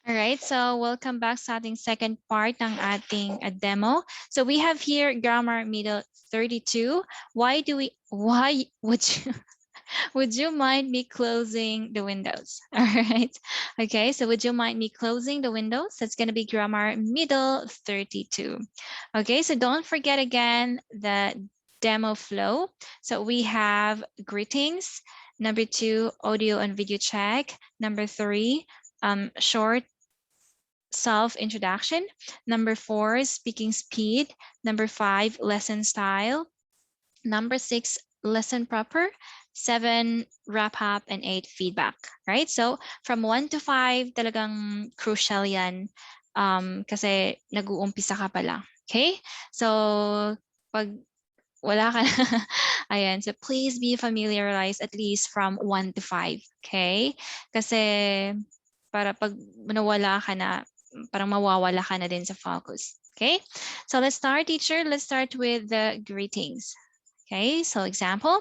All right, so welcome back sa ating second part ng ating demo. So we have here grammar middle 32. Why would you would you mind me closing the windows? All right. Okay, so would you mind me closing the windows? That's going to be grammar middle 32. Okay, so don't forget again the demo flow. So we have greetings. Number 2, audio and video check. Number 3, short self-introduction. Number 4, speaking speed. Number 5, lesson style. Number 6, lesson proper. 7, wrap up. And 8, feedback. Right? So from 1 to 5, talagang crucial yan. Kasi nag-uumpisa ka pa lang. Okay? So pag wala ka na, ayan. So please be familiarized at least from 1 to 5. Okay? Kasi para pag nawala ka na, parang mawawala ka na din sa focus. Okay, so let's start, teacher. Let's start with the greetings. Okay, so example,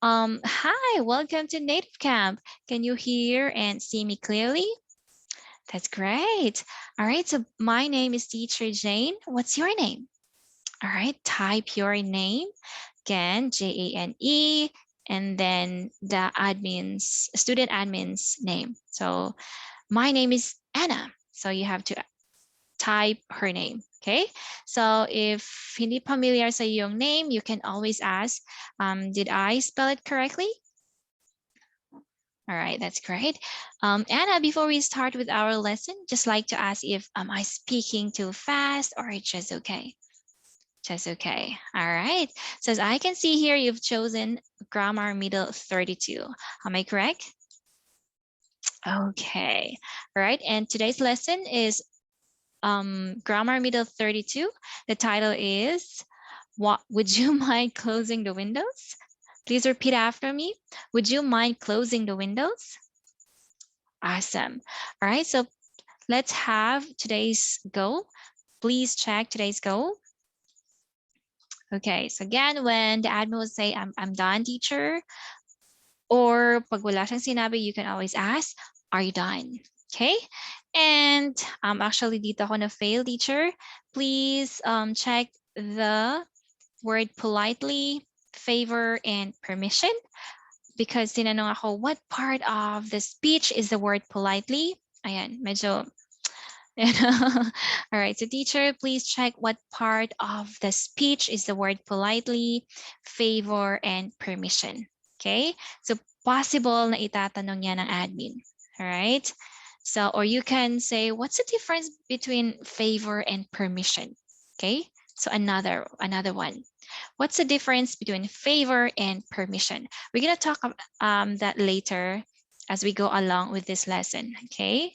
hi, welcome to Native Camp. Can you hear and see me clearly? That's great. All right, so my name is Teacher Jane. What's your name? All right, type your name again, Jane, and then the student admin's name. So my name is Anna. So you have to type her name. Okay, so if hindi familiar sa iyong name, you can always ask, did I spell it correctly? All right, that's great. Anna, before we start with our lesson, just like to ask if am I speaking too fast or just okay? Just okay. All right. So as I can see here, you've chosen grammar middle 32. Am I correct? Okay. All right. And today's lesson is grammar middle 32. The title is, what would you mind closing the windows? Please repeat after me. Would you mind closing the windows? Awesome. All right, so let's have today's goal. Please check today's goal. Okay, so again, when the admin will say, I'm done, teacher, or pag wala siyang sinabi, you can always ask, are you done? Okay, and actually dito ako na fail, teacher. Please check the word politely, favor, and permission, because tinanong ako, what part of the speech is the word politely? Ayan, medyo, all right, so teacher, please check what part of the speech is the word politely, favor, and permission. Okay, so possible na itatanong yan ng admin. All right, so, or you can say, what's the difference between favor and permission? Okay, so another one. What's the difference between favor and permission? We're going to talk that later as we go along with this lesson. Okay,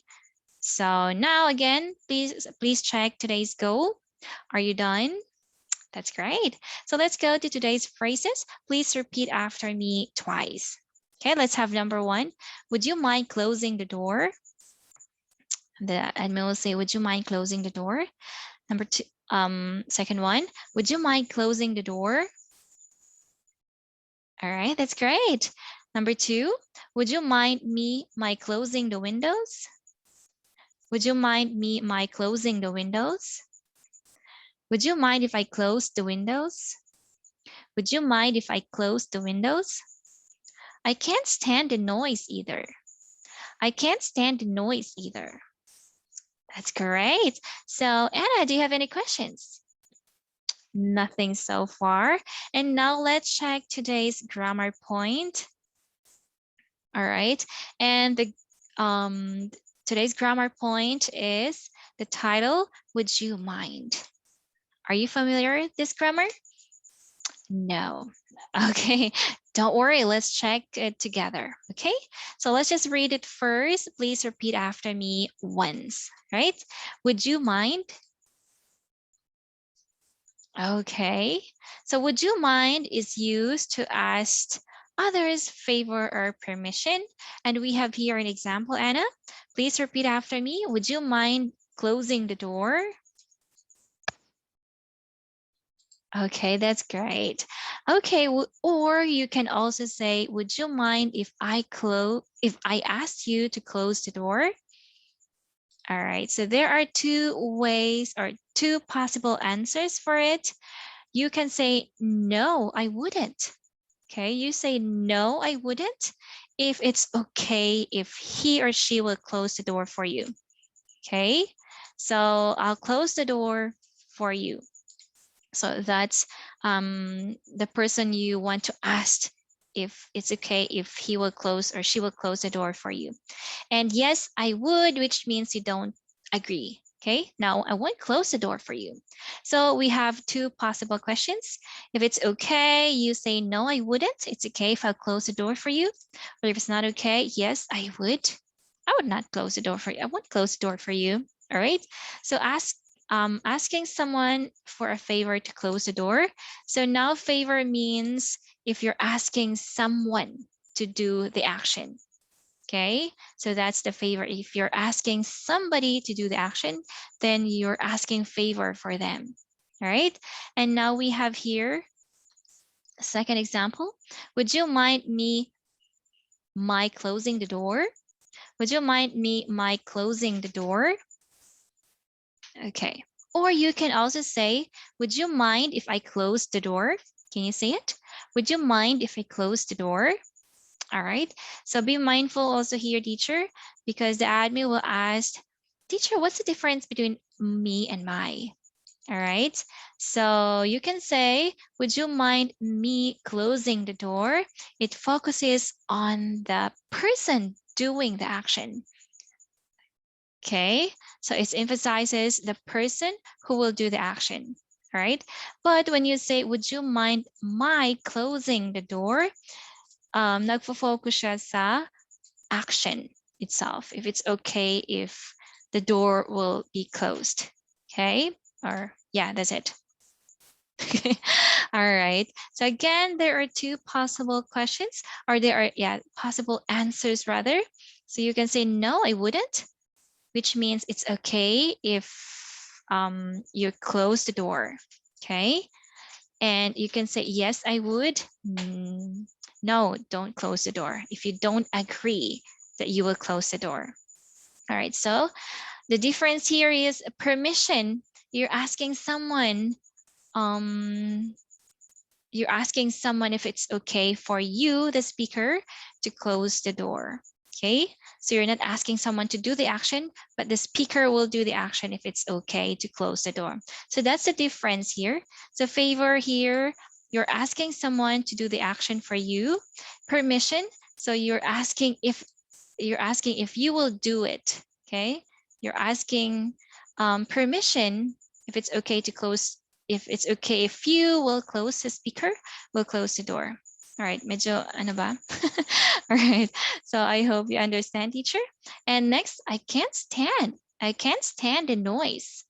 so now again, please check today's goal. Are you done? That's great. So let's go to today's phrases. Please repeat after me twice. Okay, let's have number 1. Would you mind closing the door? The admin will say, would you mind closing the door? Number 2, second one, would you mind closing the door? All right, that's great. Number 2, would you mind my closing the windows? Would you mind my closing the windows? Would you mind if I close the windows? Would you mind if I close the windows? I can't stand the noise either. I can't stand the noise either. That's great. So Anna, do you have any questions? Nothing so far. And now let's check today's grammar point. All right. And the today's grammar point is the title, would you mind? Are you familiar with this grammar? No. Okay, don't worry, let's check it together. Okay, so let's just read it first. Please repeat after me once, right? Would you mind? Okay, so would you mind is used to ask others favor or permission. And we have here an example, Anna. Please repeat after me. Would you mind closing the door? Okay, that's great. Okay, or you can also say, would you mind if I asked you to close the door? All right, so there are two ways or two possible answers for it. You can say, no, I wouldn't. Okay, you say, no, I wouldn't, if it's okay if he or she will close the door for you. Okay, so I'll close the door for you. So that's the person you want to ask if it's okay if he will close or she will close the door for you. And yes, I would, which means you don't agree. Okay, now I won't close the door for you. So we have two possible questions. If it's okay, you say, no, I wouldn't. It's okay if I'll close the door for you. Or if it's not okay, yes, I would. I would not close the door for you. I won't close the door for you. All right. So asking someone for a favor to close the door. So now favor means if you're asking someone to do the action. Okay, so that's the favor. If you're asking somebody to do the action, then you're asking favor for them. All right, and now we have here a second example. Would you mind my closing the door? Would you mind my closing the door? Okay, or you can also say, would you mind if I close the door? Can you say it? Would you mind if I close the door? All right, so be mindful also here, teacher, because the admin will ask, teacher, what's the difference between me and my? All right, so you can say, would you mind me closing the door? It focuses on the person doing the action. Okay, so it emphasizes the person who will do the action. All right, but when you say, would you mind my closing the door? Nagfo-focus siya sa action itself. If it's okay if the door will be closed. Okay, or yeah, that's it. All right. So again, there are two possible questions, or there are, yeah, possible answers rather. So you can say, no, I wouldn't, which means it's okay if you close the door. Okay. And you can say, yes, I would. No, don't close the door if you don't agree that you will close the door. All right, so the difference here is permission. You're asking someone, if it's okay for you, the speaker, to close the door. Okay, so you're not asking someone to do the action, but the speaker will do the action if it's okay to close the door. So that's the difference here. So favor here, you're asking someone to do the action for you. Permission, so you're asking if you will do it. Okay, you're asking permission if it's okay to close. If it's okay if you will close the speaker, will close the door. All right, medyo ano ba? All right, so I hope you understand, teacher. And next, I can't stand the noise.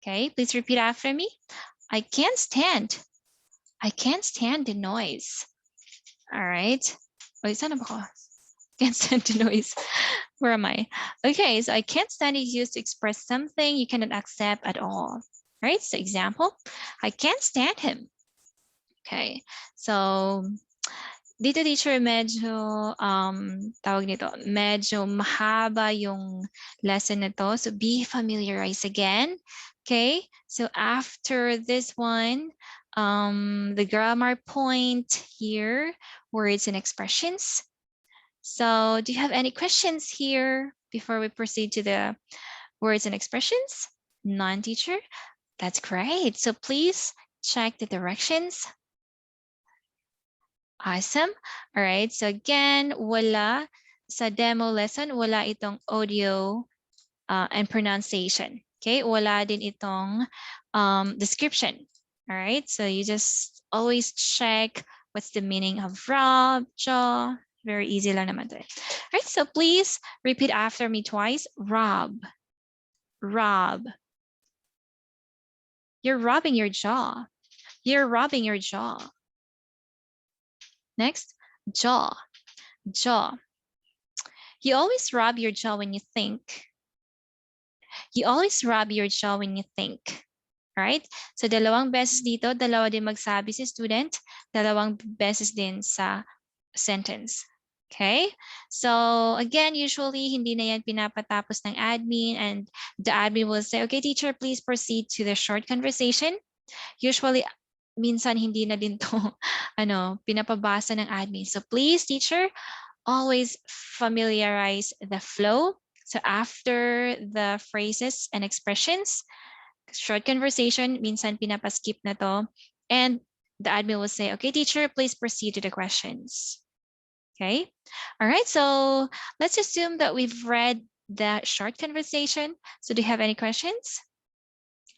Okay, please repeat after me. I can't stand the noise. All right. Oh, saan na ba ko? Can't stand the noise. Where am I? Okay, so I can't stand is used to express something you cannot accept at all. Right? So example, I can't stand him. Okay, so dito, teacher, medyo tawag nito, medyo mahaba yung lesson na to. So be familiarized again. Okay, so after this one, the grammar point here, words and expressions. So do you have any questions here before we proceed to the words and expressions? None, teacher? That's great. So please check the directions. Awesome. All right. So again, wala sa demo lesson, wala itong audio and pronunciation. Okay. Wala din itong description. All right. So you just always check what's the meaning of rob, jaw. Very easy lang naman to. All right. So please repeat after me twice. Rob, rob. You're robbing your jaw. You're robbing your jaw. Next, jaw, jaw. You always rub your jaw when you think. You always rub your jaw when you think. Right? So dalawang beses dito, dalawa din magsabi si student, dalawang beses din sa sentence. Okay, so again, usually hindi na yan pinapatapos ng admin, and the admin will say, okay, teacher, please proceed to the short conversation. Usually, minsan hindi na din to pinapabasa ng admin. So please, teacher, always familiarize the flow. So after the phrases and expressions, short conversation, minsan pinapaskip na to. And the admin will say, okay, teacher, please proceed to the questions. Okay. All right. So let's assume that we've read the short conversation. So do you have any questions?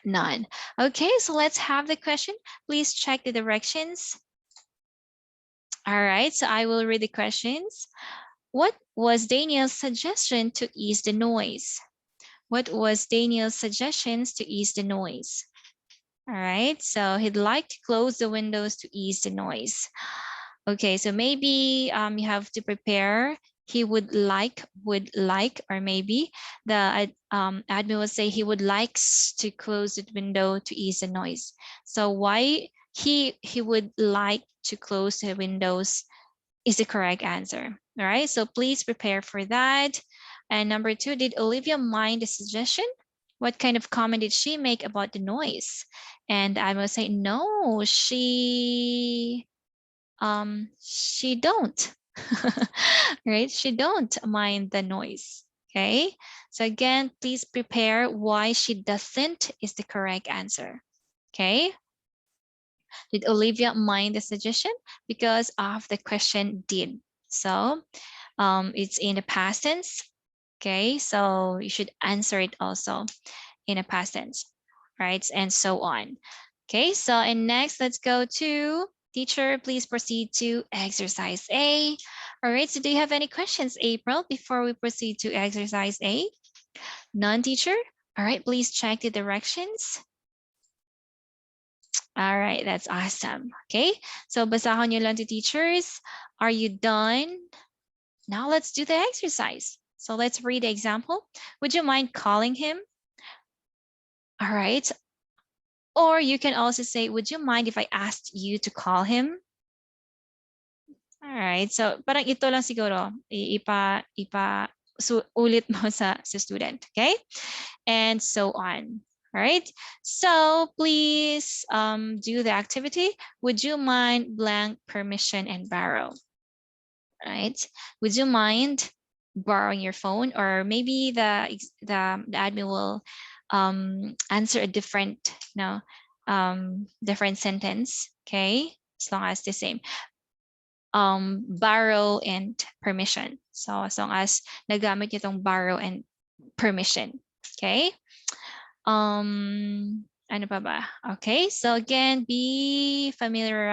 None. Okay. So let's have the question. Please check the directions. All right. So I will read the questions. What was Daniel's suggestion to ease the noise? What was Daniel's suggestions to ease the noise? All right. So he'd like to close the windows to ease the noise. Okay, so maybe you have to prepare. He would like, or maybe the admin will say he would likes to close the window to ease the noise. So why he would like to close the windows is the correct answer. All right, so please prepare for that. And number 2, did Olivia mind the suggestion? What kind of comment did she make about the noise? And I will say, no, she don't. Right, she don't mind the noise. Okay, so again, please prepare why she doesn't is the correct answer. Okay, did Olivia mind the suggestion? Because of the question did. So it's in the past tense. Okay, so you should answer it also in a past tense, right? And so on. Okay, so and next, let's go to teacher, please proceed to exercise A. All right, so do you have any questions, April, before we proceed to exercise A? None, teacher? All right, please check the directions. All right, that's awesome. Okay, so basahon nyo lang to teachers. Are you done? Now let's do the exercise. So let's read the example. Would you mind calling him? All right. Or you can also say, would you mind if I asked you to call him? All right. So parang ito lang siguro, ulit mo sa student. Okay. And so on. All right. So please do the activity. Would you mind blank permission and borrow? All right. Would you mind borrowing your phone, or maybe the admin will answer a different different sentence. Okay, as long as the same. Borrow and permission. So as long as nagamit niyo tong borrow and permission. Okay. Ano pa ba? Okay, so again, be familiar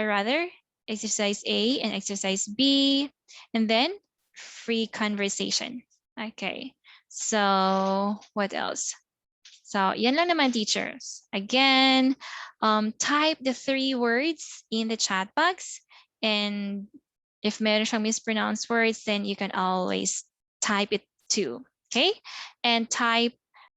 rather. Exercise A and exercise B, and then free conversation. Okay, so what else? So yan lang naman, teachers. Again, type the 3 words in the chat box, and if meron siyang mispronounced words, then you can always type it too. Okay, and type